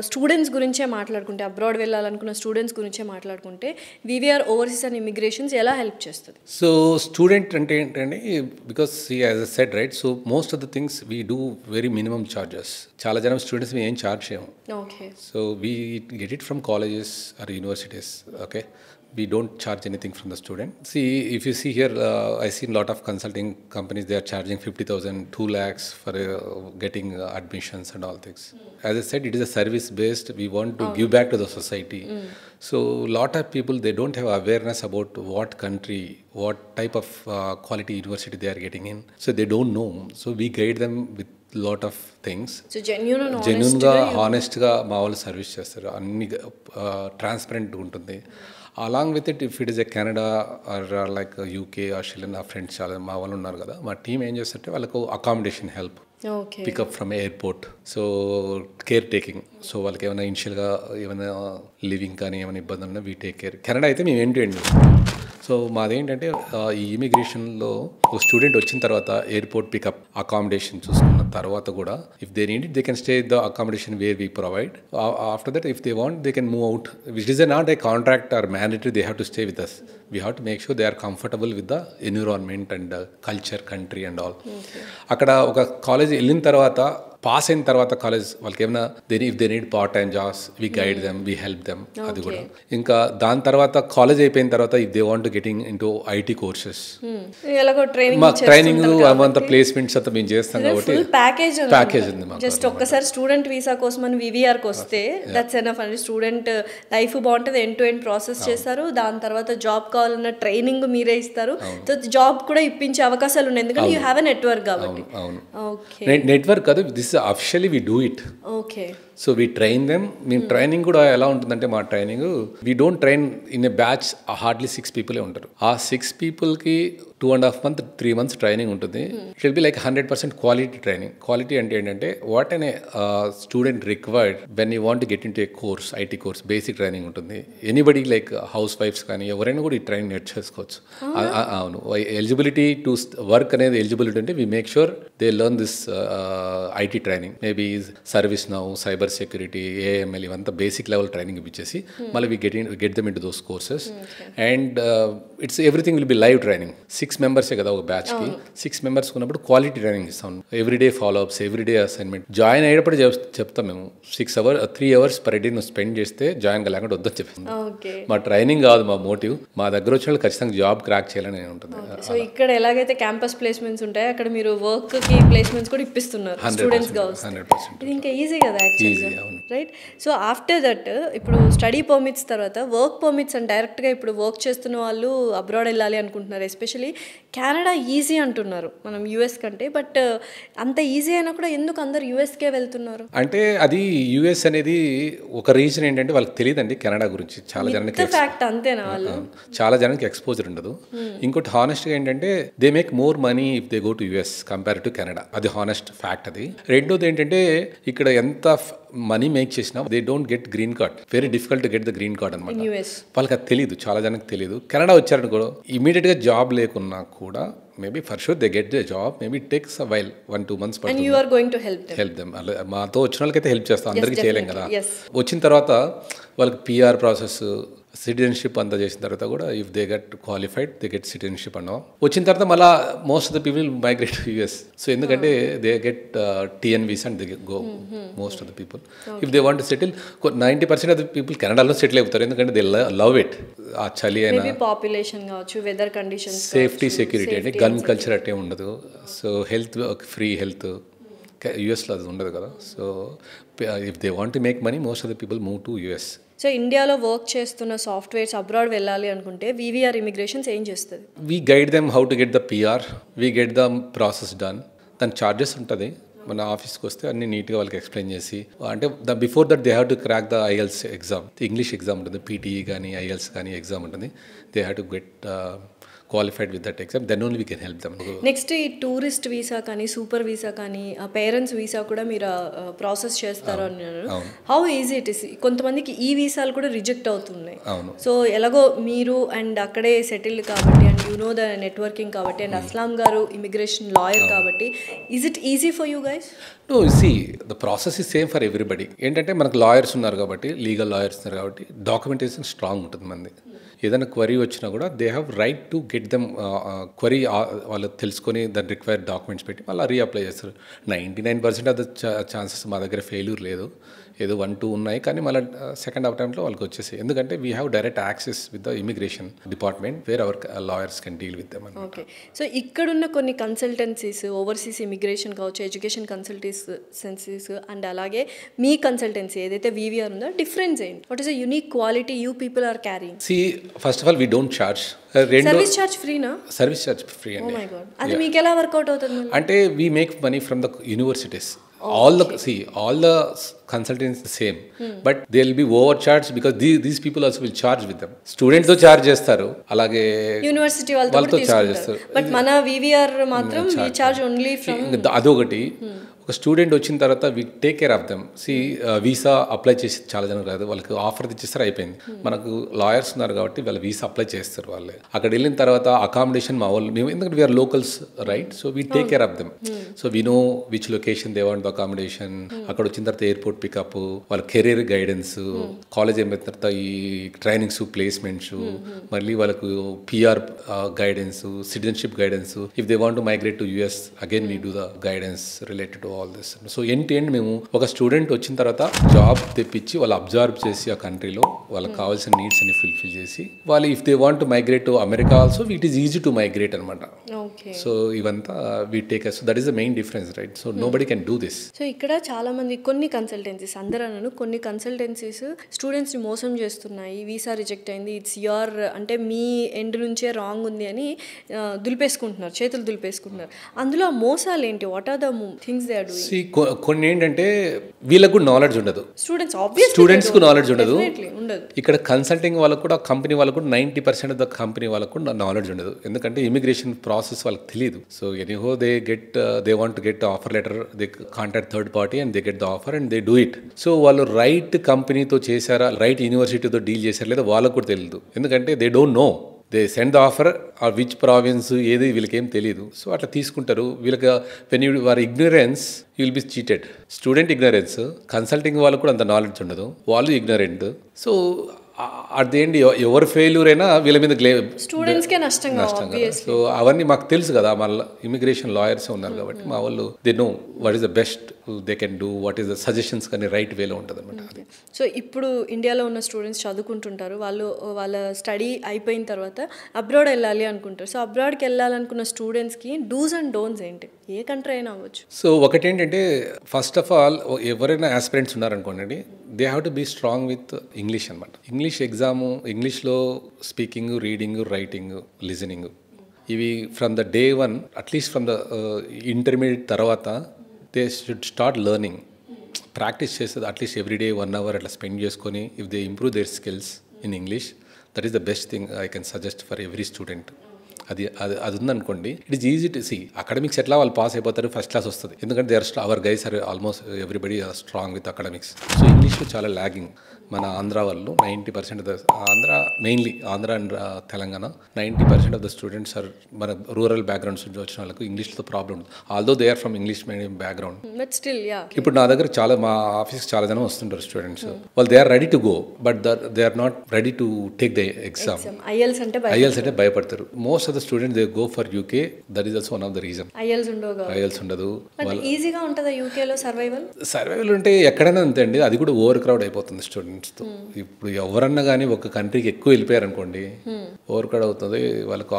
Students గురించే మాట్లాడుకుంటే, abroad వెళ్ళాలనుకున్న students గురించే మాట్లాడుకుంటే వివిఆర్ ఓవర్సీస్ అండ్ ఇమిగ్రేషన్స్ ఎలా హెల్ప్ చేస్తుంది? సో స్టూడెంట్ అంటే ఏంటంటే because as I said right, so most of the things we do very minimum charges. చాలా జనం స్టూడెంట్స్ మేము ఏం ఛార్జ్ చేయము. Okay. So we get it from colleges or universities. Okay, we don't charge anything from the student. See, if you see here, I see a lot of consulting companies, they are charging 50,000, 2 lakhs for getting admissions and all things. As I said, it is a service based. We want to give back to the society. So lot of people, they don't have awareness about what country, what type of quality university they are getting in. So they don't know. So we guide them with lot of things. So genuine గా హానెస్ట్గా మా వాళ్ళు service చేస్తారు. అన్ని ట్రాన్స్పరెంట్గా ఉంటుంది. Along with it, if it is a Canada are like UK, Australia, friends చాలా మా వాళ్ళు ఉన్నారు కదా, మా టీం ఏం చేస్తుంటే వాళ్ళకు accommodation help, pickup from airport, so care taking. So వాళ్ళకి ఏమైనా ఇనిషియల్గా ఏమైనా లివింగ్ కానీ ఏమైనా ఇబ్బంది ఉన్నా వీ టేక్ కేర్. కెనడా అయితే మేము ఏంటి సో మాదేంటంటే ఈ ఇమిగ్రేషన్లో ఒక స్టూడెంట్ వచ్చిన తర్వాత ఎయిర్పోర్ట్ పికప్, అకామిడేషన్ చూసుకున్న తర్వాత కూడా if they need it they can stay the accommodation where we provide. After that if they want they can move out, which is not a contract or mandatory they have to stay with us. We have to make sure they are comfortable with the environment and culture, country and all. అక్కడ ఒక college వెళ్ళిన తర్వాత, pass అయిన తర్వాత college వాళ్ళకి ఏమైనా if they need part time jobs, we guide them, we help them. అది కూడా ఇంకా దాని తర్వాత కాలేజ్ అయిపోయిన తర్వాత if they want getting into IT courses, మా ట్రైనింగ్ అవంతా ప్లేస్మెంట్స్ అంతా మేము చేస్తాం కాబట్టి ప్యాకేజ్ ఉంది మాకు. జస్ట్ ఒక్కసారి స్టూడెంట్ వీసా కోసం అని వివిఆర్కి వస్తే దట్స్ ఎనఫ్ అండి. స్టూడెంట్ లైఫ్ బాగుంటుంది, ఎండ్ టు ఎండ్ ప్రాసెస్ చేస్తారు. దాని తర్వాత జాబ్ కావాలన్న ట్రైనింగ్ మీరే ఇస్తారు. జాబ్ కూడా ఇప్పించే అవకాశాలు ఉన్నాయి, ఎందుకంటే యూ హ్యావ్ ఎ నెట్వర్క్ కాబట్టి. నెట్వర్క్ కాదు, this officially we do it. Okay. So we train them. మేము ట్రైనింగ్ కూడా ఎలా ఉంటుందంటే, మా training we don't train in a batch. Hardly 6 people ఉంటారు. ఆ 6 peopleకి 2.5 months 3 months ట్రైనింగ్ ఉంటుంది. It will be like 100% quality training. Quality అంటే ఏంటంటే వాట్ అనే student required when you want get in to A course, IT course, basic training ఉంటుంది. Anybody like house wives కానీ ఎవరైనా కూడా ఈ ట్రైనింగ్ నేర్చేసుకోవచ్చు. అవును, ఎలిజిబిలిటీ టు వర్క్ అనేది ఎలిజిబిలిటీ అంటే we make sure they learn this IT training. Maybe service now, cyber security, AML, ఇవంతా basic level training ఇప్పించేసి మళ్ళీ we get them in to those courses. And it's everything will be live training. 6 members కదా ఒక బ్యాచ్కి. 6 members ఉన్నప్పుడు quality training ఇస్తాం. Everyday follow-ups, everyday assignment. Join అయ్యేటప్పుడు చెప్తాం మేము 3 hours per day నువ్వు స్పెండ్ చేస్తే జాయిన్ లేకుండా వద్దని చెప్తాం. మా ట్రైనింగ్ కాదు మా మోటివ్. మా దగ్గర వచ్చిన వాళ్ళు ఖచ్చితంగా జాబ్ క్రాక్ చేయాలని ఉంటుంది. సో ఇక్కడ ఎలాగైతే క్యాంపస్ ప్లేస్మెంట్స్ ఉంటాయో అక్కడ మీరు వర్క్ కి ప్లేస్మెంట్స్ కూడా ఇప్పిస్తున్నారు స్టూడెంట్స్ గా. 100%. ఇది ఇంకా ఈజీ కదా actually, right? So after that ఇప్పుడు స్టడీ పర్మిట్స్ తర్వాత వర్క్ పర్మిట్స్ అని డైరెక్ట్గా ఇప్పుడు వర్క్ చేస్తున్న వాళ్ళు అబ్రాడ్ వెళ్ళాలి అనుకుంటున్నారు. ఎస్పెషలీ కెనడా ఈజీ అంటున్నారు మనం యూఎస్ కంటే. బట్ అంత ఈజీ అయినా కూడా ఎందుకు అందరు యూఎస్కే వెళ్తున్నారు? అంటే అది యూఎస్ అనేది ఒక రీజన్ ఏంటంటే వాళ్ళకి తెలియదండి కెనడా గురించి. చాలా జనానికి ఫ్యాక్ట్ అంతేనా? వాళ్ళు చాలా జనానికి ఎక్స్పోజర్ ఉండదు. ఇంకోటి హానెస్ట్గా ఏంటంటే they make more money if they go to US compare to Canada. అది హానెస్ట్ ఫ్యాక్ట్. అది రెండోది ఏంటంటే ఇక్కడ ఎంత మనీ మేక్ చేసినా they don't get green card. Very difficult to get the green card అనమాట. వాళ్ళకి అది తెలియదు, చాలా జనానికి తెలియదు. కెనడా వచ్చారని కూడా ఇమీడియట్గా జాబ్ లేకున్నా కూడా maybe for sure they get the job. Maybe it takes a while 1-2 months help them. మాతో వచ్చిన వాళ్ళకైతే హెల్ప్ చేస్తాం, అందరికీ చేయలేం కదా. వచ్చిన తర్వాత వాళ్ళకి పిఆర్ ప్రాసెస్, సిటిజన్షిప్ అంతా చేసిన తర్వాత కూడా if they get qualified they get citizenship అన్నా. వచ్చిన తర్వాత మళ్ళీ most of the people migrate to US. So ఎందుకంటే they get TN visa and they go most of the people. If they want to settle 90% of the people కెనడాలో settle అవుతారు. ఎందుకంటే they love it. ఆ చలి అయినా, population కావచ్చు, weather conditions, safety, security అంటే gun culture అట్టే ఉండదు. సో హెల్త్, ఫ్రీ హెల్త్ యూఎస్లో అది ఉండదు కదా. So if they want to make money most of the people move to US. So ఇండియాలో వర్క్ చేస్తున్న సాఫ్ట్వేర్స్ అబ్రాడ్ వెళ్ళాలి అనుకుంటే వివిఆర్ ఇమిగ్రేషన్స్ ఏం చేస్తుంది? We guide them how to get the PR, we get the process done. దాని charges ఉంటుంది. మన ఆఫీస్కి వస్తే అన్ని నీట్గా వాళ్ళకి ఎక్స్ప్లెయిన్ చేసి, అంటే before that they have to crack the IELTS exam. English exam ఉంటుంది, PTE కానీ IELTS కానీ ఎగ్జామ్ ఉంటుంది. They have to get qualified with that exam, then only we can help them. Next ఈ టూరిస్ట్ వీసా కానీ super visa కానీ parents visa కూడా మీరు process చేస్తారు అన్నారు. How easy it is? కొంతమందికి ఈ వీసాలు కూడా రిజెక్ట్ అవుతున్నాయి. సో ఎలాగో మీరు అండ్ అక్కడే సెటిల్ కాబట్టి and you know the networking కాబట్టి అండ్ అస్లాం గారు ఇమిగ్రేషన్ లాయర్ కాబట్టి is it easy for you guys? No, see, the process is same for everybody. ఏంటంటే మనకు లాయర్స్ ఉన్నారు కాబట్టి, లీగల్ లాయర్స్ ఉన్నారు కాబట్టి డాక్యుమెంటేషన్ స్ట్రాంగ్ ఉంటుంది మంది. ఏదైనా క్వరీ వచ్చినా కూడా they have right to get them query వాళ్ళు తెలుసుకొని దాన్ని రిక్వైర్డ్ డాక్యుమెంట్స్ పెట్టి వాళ్ళు రీఅప్లై చేస్తారు. 99% ఆఫ్ ద ఛాన్సెస్ మా దగ్గర ఫెయిల్యూర్ లేదు, ఏదో 1-2 ఉన్నాయి, కానీ మళ్ళీ సెకండ్ అటెంప్ట్లో వాళ్ళకి వచ్చేసి, ఎందుకంటే we have direct access with the immigration department where our lawyers can deal with them. Okay. So ఇక్కడున్న కొన్ని కన్సల్టెన్సీస్, ఓవర్సీస్ ఇమిగ్రేషన్ కావచ్చు, ఎడ్యుకేషన్ కన్సల్టెన్సీస్ అండ్ అలాగే మీ కన్సల్టెన్సీ ఏదైతే వీవీఆర్ ఉందో డిఫరెన్స్ ఏంటి? What is the unique quality you people are carrying? See first of all we don't charge. Service charge ఫ్రీనా? Service charge free అండి. ఓ మై గాడ్, అది మీకు ఎలా వర్కౌట్ అవుతుంది? అంటే we make money from the universities. All the consultants the same, but they'll be overcharged because these people also will charge with them. Students తో charge చేస్తారు, అలాగే university వాళ్ళతో చార్జ్ చేస్తారు. బట్ మన వీవీఆర్ మాత్రం వి చార్జ్ ఓన్లీ ఫ్రమ్. అదొకటి. ఒక student వచ్చిన తర్వాత we take care of them. Visa apply చేసి చాలా జనం కాదు, వాళ్ళకి ఆఫర్ తెచ్చిస్తారు, అయిపోయింది. మనకు లాయర్స్ ఉన్నారు కాబట్టి వాళ్ళ వీసా అప్లై చేస్తారు వాళ్ళే. అక్కడ వెళ్ళిన తర్వాత అకామిడేషన్ మా వాళ్ళు, మేము ఎందుకంటే we are locals right, so we take care of them. So we know which location they want accommodation. అక్కడ వచ్చిన తర్వాత ఎయిర్పోర్ట్ పికప్, వాళ్ళ కెరీర్ గైడెన్స్, కాలేజ్ అయిన తర్వాత ఈ ట్రైనింగ్స్, ప్లేస్మెంట్స్, మళ్ళీ వాళ్ళకు PR guidance, citizenship guidance. If they want to migrate to US, again we do the guidance related to all this. So end to end మేము ఒక student వచ్చిన తర్వాత జాబ్ తెప్పించి వాళ్ళు అబ్జర్వ్ చేసి ఆ కంట్రీలో వాళ్ళకి కావాల్సిన నీడ్స్ అన్ని ఫుల్ఫిల్ చేసి వాళ్ళు if they want to migrate to America also it is easy to migrate అనమాట. సో ఇవంతా we take us. So that is the main difference right. So nobody can do this. So ఇక్కడ చాలా మంది కొన్ని consultancies, అందరూ కొన్ని consultancies స్టూడెంట్స్ని మోసం చేస్తున్నాయి, వీసా రిజెక్ట్ అయింది, ఇట్స్ యువర్ అంటే మీ ఎండ్ నుంచే రాంగ్ ఉంది అని దులిపేసుకుంటున్నారు, చేతులు దులిపేసుకుంటున్నారు. అందులో ఆ మోసాలు ఏంటి? What are the things they are doing? కొన్ని ఏంటంటే వీళ్ళకు నాలెడ్జ్ ఉండదు, స్టూడెంట్స్కు నాలెడ్జ్ ఉండదు. ఇక్కడ కన్సల్టింగ్ వాళ్ళకు కూడా, కంపెనీ వాళ్ళకు కూడా 90% ఆఫ్ ద కంపెనీ వాళ్ళకు కూడా నాలెడ్జ్ ఉండదు, ఎందుకంటే ఇమిగ్రేషన్ ప్రాసెస్ వాళ్ళకి తెలియదు. So anyhow they want to get offer letter, they contact third party and they get the offer and they do it. So వాళ్ళు రైట్ కంపెనీతో చేశారా, రైట్ యూనివర్సిటీతో డీల్ చేశారా లేదా వాళ్ళకు కూడా తెలియదు, ఎందుకంటే they don't know. They send the offer or which province ఏది వీళ్ళకేం తెలియదు. సో అట్లా తీసుకుంటారు. వీళ్ళకి when you are ignorance you will be cheated. Student ignorance, consulting వాళ్ళకు కూడా అంత నాలెడ్జ్ ఉండదు, వాళ్ళు ignorant. So at the end ఎవరు ఫెయిల్యూర్ అయినా వీళ్ళ మీద స్టూడెంట్స్కే నష్టం. సో అవన్నీ మాకు తెలుసు కదా, మళ్ళీ ఇమిగ్రేషన్ లాయర్స్ ఉన్నారు కాబట్టి మా వాళ్ళు they know what is the best they can do, what is the suggestions కానీ రైట్ వేలో ఉంటుంది అనమాట. అది. సో ఇప్పుడు ఇండియాలో ఉన్న స్టూడెంట్స్ చదువుకుంటుంటారు, వాళ్ళు వాళ్ళ స్టడీ అయిపోయిన తర్వాత అబ్రాడ్ వెళ్ళాలి అనుకుంటారు. సో అబ్రాడ్కి వెళ్ళాలనుకున్న స్టూడెంట్స్కి డూస్ అండ్ డోంట్స్ ఏంటి? ఏ కంట్రీ అయినా అవ్వచ్చు. సో ఒకటేంటంటే ఫస్ట్ ఆఫ్ ఆల్ ఎవరైనా ఆస్పిరెంట్స్ ఉన్నారనుకోండి, they have to be strong with English అనమాట. ఇంగ్లీష్ ఎగ్జాము, ఇంగ్లీష్లో స్పీకింగ్, రీడింగ్, రైటింగ్, లిజనింగ్, ఇవి from the day one, at least from the intermediate తర్వాత they should start learning. Practice చేస్తుంది at least everyday 1 hour అట్లా spend చేసుకొని if they improve their skills in English, that is the best thing I can suggest for every student. అది ఉందనుకోండి, it is easy to see. Academics ఎట్లా వాళ్ళు pass అయిపోతారు, first class వస్తుంది, ఎందుకంటే our guys are almost everybody are strong with academics. So ఇంగ్లీష్లో చాలా lagging. మన ఆంధ్ర వాళ్ళు 90% of the Andhra, mainly Andhra and Telangana 90% of the students are మన రూరల్ బ్యాక్గ్రౌండ్స్ నుంచి వచ్చిన వాళ్ళకు ఇంగ్లీష్తో ప్రాబ్లం ఉంది, although they are from English medium background. ఇప్పుడు నా దగ్గర చాలా, మా ఆఫీస్కి చాలా జనం వస్తుంటారు స్టూడెంట్స్, వాళ్ళు they are ready to go but they are not ready to take the exam. IELTS అంటే భయపడతారు. Most of the students they go for UK, that is also one of the reason. IELTS ఉండదు. ఈజీగా ఉంటుందా యూకేలో survival అంటే ఎక్కడైనా అంతే అండి, అది కూడా ఓవర్ క్రౌడ్ అయిపోతుంది స్టూడెంట్స్తో. ఇప్పుడు ఎవరన్నా కానీ ఒక కంట్రీకి ఎక్కువ వెళ్ళిపోయారు అనుకోండి, ఓవర్ క్రౌడ్ అవుతుంది, వాళ్ళకు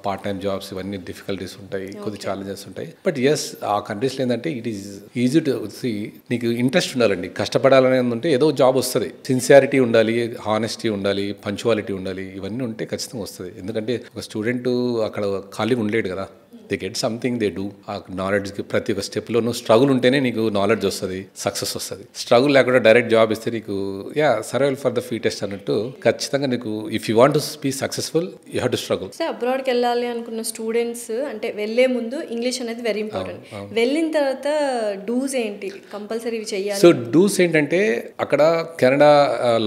పార్ట్ టైం జాబ్స్ ఇవన్నీ డిఫికల్టీస్ ఉంటాయి, కొద్ది ఛాలెంజెస్ ఉంటాయి. బట్ ఎస్, ఆ కంట్రీస్లో ఏంటంటే it is easy to see. నీకు ఇంట్రెస్ట్ ఉండాలండి, కష్టపడాలని ఉంటే ఏదో జాబ్ వస్తుంది. సిన్సియారిటీ ఉండాలి, హానెస్టీ ఉండాలి, పంచువాలిటీ ఉండాలి, ఇవన్నీ ఉంటే ఖచ్చితంగా వస్తుంది. ఎందుకంటే ఒక స్టూడెంట్ అక్కడ ఖాళీగా ఉండలేడు కదా. They get something they do. ఆ నాలెడ్జ్కి ప్రతి ఒక్క స్టెప్లోనూ స్ట్రగుల్ ఉంటేనే నీకు నాలెడ్జ్ వస్తుంది, సక్సెస్ వస్తుంది. స్ట్రగుల్ లేకుండా డైరెక్ట్ జాబ్ ఇస్తే నీకు సర్వైవల్ ఫర్ ద ఫీటెస్ట్ అన్నట్టు ఖచ్చితంగా నీకు if you want to be successful you have to struggle. So అబ్రాడ్కి వెళ్ళాలి అనుకున్న స్టూడెంట్స్ అంటే వెళ్ళే ముందు ఇంగ్లీష్ అనేది వెరీ ఇంపార్టెంట్. వెళ్ళిన తర్వాత డూస్ ఏంటి కంపల్సరీ చెయ్యాలి? సో డూస్ ఏంటంటే అక్కడ కెనడా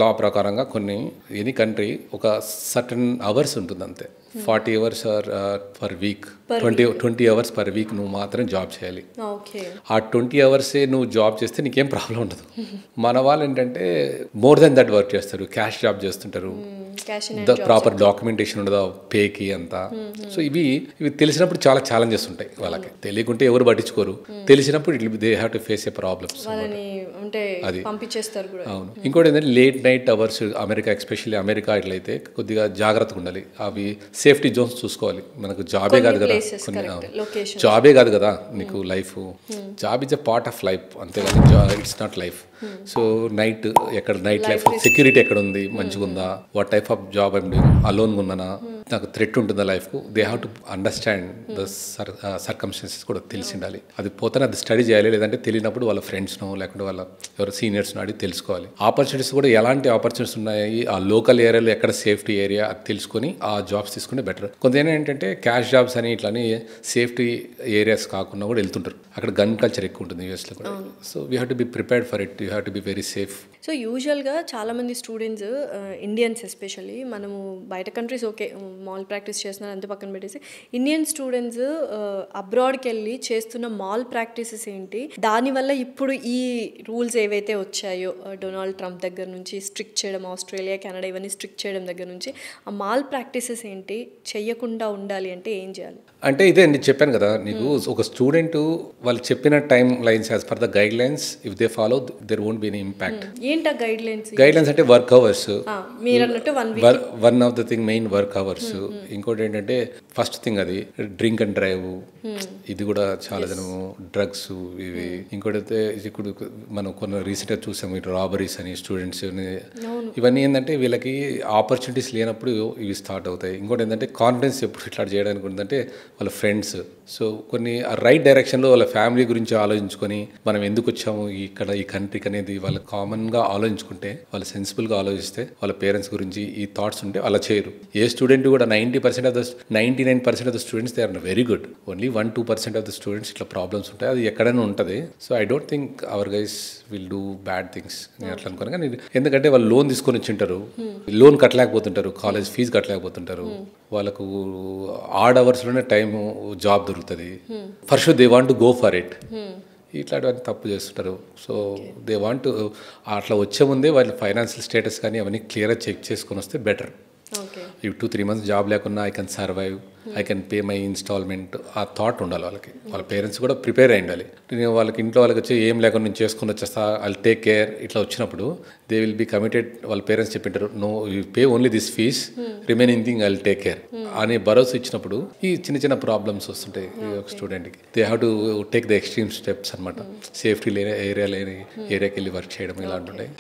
లా ప్రకారంగా కొన్ని ఎనీ కంట్రీ ఒక సర్టన్ అవర్స్ ఉంటుంది అంతే. 40 hours per week, 20 hours per week నువ్వు మాత్రం జాబ్ చేయాలి. ఆ 20 hours నువ్వు జాబ్ చేస్తే నీకేం ప్రాబ్లం ఉండదు. మన వాళ్ళు ఏంటంటే మోర్ దెన్ దట్ వర్క్ చేస్తారు, క్యాష్ జాబ్ చేస్తుంటారు, ప్రాపర్ డాక్యుమెంటేషన్ ఉండదు పేకి అంతా. సో ఇవి తెలిసినప్పుడు చాలా ఛాలెంజెస్ ఉంటాయి వాళ్ళకి. తెలియకుంటే ఎవరు పట్టించుకోరు, తెలిసినప్పుడు it they have to face A problems. అది అవును. ఇంకోటి ఏంటంటే late night hours America, especially America ఇట్లయితే కొద్దిగా జాగ్రత్తగా ఉండాలి. అవి సేఫ్టీ జోన్స్ చూసుకోవాలి. మనకు జాబే కాదు కదా, జాబే కాదు కదా నీకు life. Job is a part of life అంతేగాని it's not life. So night ఎక్కడ నైట్ లైఫ్ సెక్యూరిటీ ఎక్కడ ఉంది, మంచిగా ఉందా, what type of job I'm doing, అలోన్గా ఉన్నానా, నాకు థ్రెట్ ఉంటుందా లైఫ్కు, they have to understand the circumstances కూడా తెలిసి ఉండాలి. అది పోతే అది స్టడీ చేయాలి, లేదంటే తెలియనప్పుడు వాళ్ళ ఫ్రెండ్స్నో లేకుంటే వాళ్ళ ఎవరు సీనియర్స్నో అడిగి తెలుసుకోవాలి. ఆపర్చునిటీస్ కూడా ఎలాంటి ఆపర్చునిటీస్ ఉన్నాయి, ఆ లోకల్ ఏరియాలో ఎక్కడ సేఫ్టీ ఏరియా అది తెలుసుకొని ఆ జాబ్స్ తీసుకుంటే బెటర్. కొంతమంది ఏంటంటే క్యాష్ జాబ్స్ అని ఇట్లని సేఫ్టీ ఏరియాస్ కాకుండా కూడా వెళ్తుంటారు. అక్కడ గన్ కల్చర్ ఎక్కువ ఉంటుంది యూఎస్లో కూడా. So we have to be prepared for it, you have to be very safe. So యూజువల్గా చాలామంది స్టూడెంట్స్ ఇండియన్స్ ఎస్పెషల్లీ, మనము బయట కంట్రీస్ ఓకే మాల్ ప్రాక్టీస్ చేస్తున్నారు అంతే పక్కన పెట్టేసి, ఇండియన్ స్టూడెంట్స్ అబ్రాడ్కి వెళ్ళి చేస్తున్న మాల్ ప్రాక్టీసెస్ ఏంటి, దానివల్ల ఇప్పుడు ఈ రూల్స్ ఏవైతే వచ్చాయో డొనాల్డ్ ట్రంప్ దగ్గర నుంచి స్ట్రిక్ట్ చేయడం, ఆస్ట్రేలియా కెనడా ఇవన్నీ స్ట్రిక్ట్ చేయడం దగ్గర నుంచి ఆ మాల్ ప్రాక్టీసెస్ ఏంటి, చెయ్యకుండా ఉండాలి అంటే ఏం చేయాలి? అంటే ఇదే నేను చెప్పాను కదా నీకు, ఒక స్టూడెంట్ వాళ్ళు చెప్పిన time lines as per the guide lines if they follow there won't be any impact. ఏంటి గైడ్ లైన్స్? గైడ్ లైన్స్ అంటే వర్క్ అవర్స్, మీరు అన్నట్టు one of the thing main work hours. ఇంకోటి ఏంటంటే ఫస్ట్ థింగ్ అది drink and drive, ఇది కూడా చాలా జనము, డ్రగ్స్ ఇవి. ఇంకోటి అయితే ఇప్పుడు మనం కొన్ని రీసెంట్గా చూసాము ఇటు రాబరీస్ అని స్టూడెంట్స్, ఇవన్నీ ఏంటంటే వీళ్ళకి ఆపర్చునిటీస్ లేనప్పుడు ఇవి స్టార్ట్ అవుతాయి. ఇంకోటి ఏంటంటే కాన్ఫిడెన్స్ ఎప్పుడు ఇట్లా చేయడానికి ఉందంటే వాళ్ళ ఫ్రెండ్స్. సో కొన్ని రైట్ డైరెక్షన్లో వాళ్ళ ఫ్యామిలీ గురించి ఆలోచించుకొని మనం ఎందుకు వచ్చాము ఇక్కడ ఈ కంట్రీకి అనేది వాళ్ళు కామన్గా ఆలోచించుకుంటే, వాళ్ళు సెన్సిబుల్గా ఆలోచిస్తే, వాళ్ళ పేరెంట్స్ గురించి ఈ థాట్స్ ఉంటే అలా చేయరు. ఏ స్టూడెంట్ కూడా 99% of the students they are very good, only 1-2% of the students ఇట్లా ప్రాబ్లమ్స్ ఉంటాయి. అది ఎక్కడైనా ఉంటుంది. So I don't think our guys will do bad things నేను అట్లా అనుకోను. కానీ ఎందుకంటే వాళ్ళు లోన్ తీసుకొని వచ్చింటారు, లోన్ కట్టలేకపోతుంటారు, కాలేజ్ ఫీజు కట్టలేకపోతుంటారు, వాళ్ళకు ఆడ్ అవర్స్లోనే టైం జాబ్ దొరుకుతుంది. For sure they want to go for it. ఇట్లాంటివన్నీ తప్పు చేస్తుంటారు. సో దే వాంట్ అట్లా వచ్చే ముందే వాళ్ళ ఫైనాన్షియల్ స్టేటస్ కానీ అవన్నీ క్లియర్గా చెక్ చేసుకొని వస్తే బెటర్. ఈ 2-3 months జాబ్ లేకున్నా I can survive, I can pay my instalment, ఆ థాట్ ఉండాలి వాళ్ళకి. వాళ్ళ పేరెంట్స్ కూడా ప్రిపేర్ అయి ఉండాలి. నేను వాళ్ళకి ఇంట్లో వాళ్ళకి వచ్చి ఏం లేకుండా నేను చేసుకుని వచ్చేస్తా, ఐ టేక్ కేర్ ఇట్లా వచ్చినప్పుడు దే విల్ బీ కమిటెడ్. వాళ్ళ పేరెంట్స్ చెప్పింటారు no you pay only this fees, remaining thing I will take care అనే భరోసా ఇచ్చినప్పుడు ఈ చిన్న ప్రాబ్లమ్స్ వస్తుంటాయి ఒక స్టూడెంట్కి. They have to take the extreme steps అనమాట. సేఫ్టీ లేని ఏరియాకి వెళ్ళి వర్క్ చేయడం ఇలాంటి ఉంటాయి.